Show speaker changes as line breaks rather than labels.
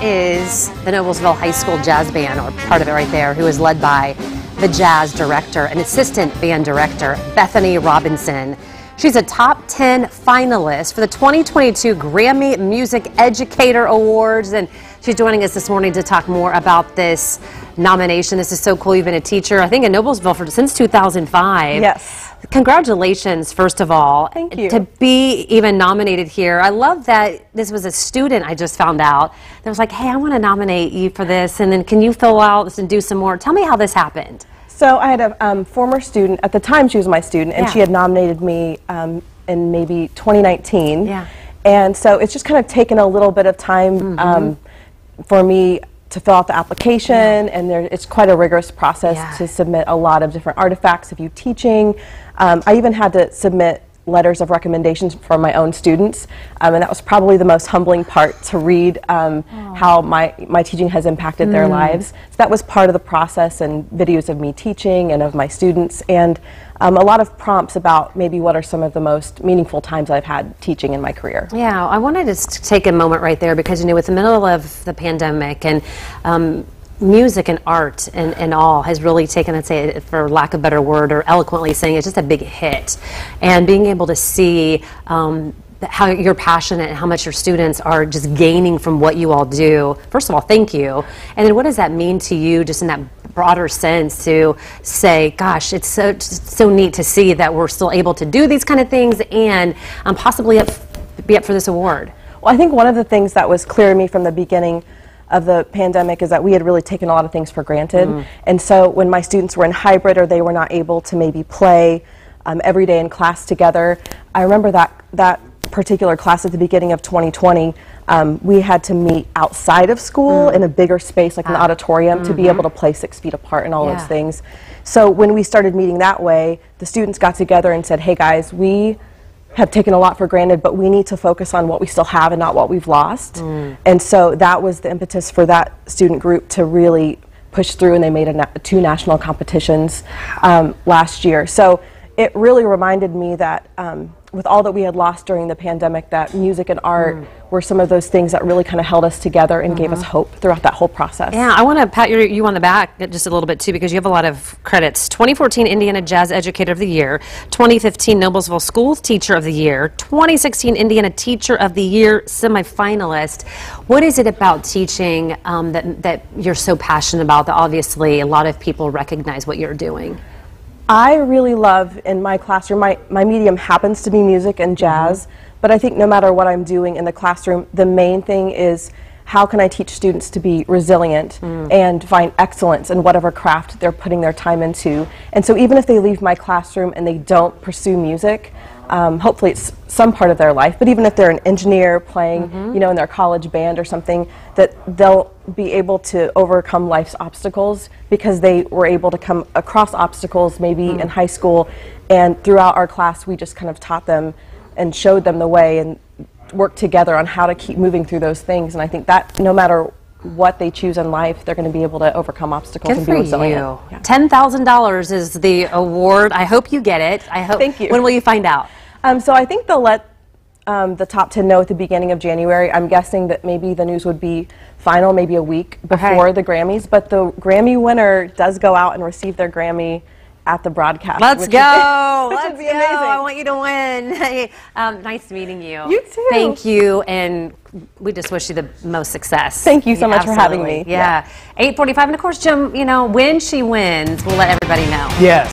is the Noblesville High School Jazz Band, or part of it right there, who is led by the jazz director and assistant band director, Bethany Robinson. She's a top 10 finalist for the 2022 Grammy Music Educator Awards, and she's joining us this morning to talk more about this nomination. This is so cool. You've been a teacher, I think, in Noblesville since 2005.
Yes.
Congratulations, first of all.
Thank you.
To be even nominated here. I love that this was a student I just found out that was like, hey, I want to nominate you for this, and then can you fill out this and do some more? Tell me how this happened.
So I had a former student, at the time she was my student, and she had nominated me in maybe 2019.
Yeah.
And so it's just kind of taken a little bit of time for me to fill out the application, and it's quite a rigorous process to submit a lot of different artifacts of you teaching. I even had to submit letters of recommendations for my own students, and that was probably the most humbling part, to read how my teaching has impacted their lives. So that was part of the process, and videos of me teaching and of my students, and a lot of prompts about maybe what are some of the most meaningful times I've had teaching in my career. Yeah,
I wanted to take a moment right there because, you know, with the middle of the pandemic and music and art and all has really taken, I'd say, for lack of a better word or eloquently saying, it's just a big hit. And being able to see how you're passionate and how much your students are just gaining from what you all do. First of all, thank you. And then what does that mean to you just in that broader sense to say, gosh, it's so neat to see that we're still able to do these kind of things and possibly be up for this award?
Well, I think one of the things that was clear to me from the beginning of the pandemic is that we had really taken a lot of things for granted. And so when my students were in hybrid or they were not able to maybe play every day in class together, I remember that particular class at the beginning of 2020, we had to meet outside of school in a bigger space, like an auditorium, to be able to play 6 feet apart and all those things. So when we started meeting that way, the students got together and said, hey guys, we have taken a lot for granted, but we need to focus on what we still have and not what we've lost. And so that was the impetus for that student group to really push through, and they made 2 national competitions last year. So it really reminded me that with all that we had lost during the pandemic, that music and art were some of those things that really kind of held us together and gave us hope throughout that whole process.
Yeah, I want to pat you on the back just a little bit too, because you have a lot of credits. 2014 Indiana Jazz Educator of the Year, 2015 Noblesville School Teacher of the Year, 2016 Indiana Teacher of the Year semifinalist. What is it about teaching that you're so passionate about that obviously a lot of people recognize what you're doing?
I really love in my classroom, my medium happens to be music and jazz, but I think no matter what I'm doing in the classroom, the main thing is how can I teach students to be resilient and find excellence in whatever craft they're putting their time into. And so even if they leave my classroom and they don't pursue music, hopefully it's some part of their life, but even if they're an engineer playing, you know, in their college band or something, that they'll be able to overcome life's obstacles because they were able to come across obstacles maybe in high school, and throughout our class we just kind of taught them and showed them the way and worked together on how to keep moving through those things. And I think that no matter what they choose in life, they're going to be able to overcome obstacles and be resilient.
Yeah. $10,000 is the award. I hope you get it. I hope.
Thank you.
When will you find out?
So I think they'll let the top 10 know at the beginning of January. I'm guessing that maybe the news would be final maybe a week before the Grammys, but the Grammy winner does go out and receive their Grammy at the broadcast.
Let's go! Let's
be
go!
amazing.
I want you to win. Hey, nice meeting you.
You too.
Thank you, and we just wish you the most success.
Thank you so much for having me.
Yeah. 8:45, and of course, Jim, you know, when she wins, we'll let everybody know.
Yes.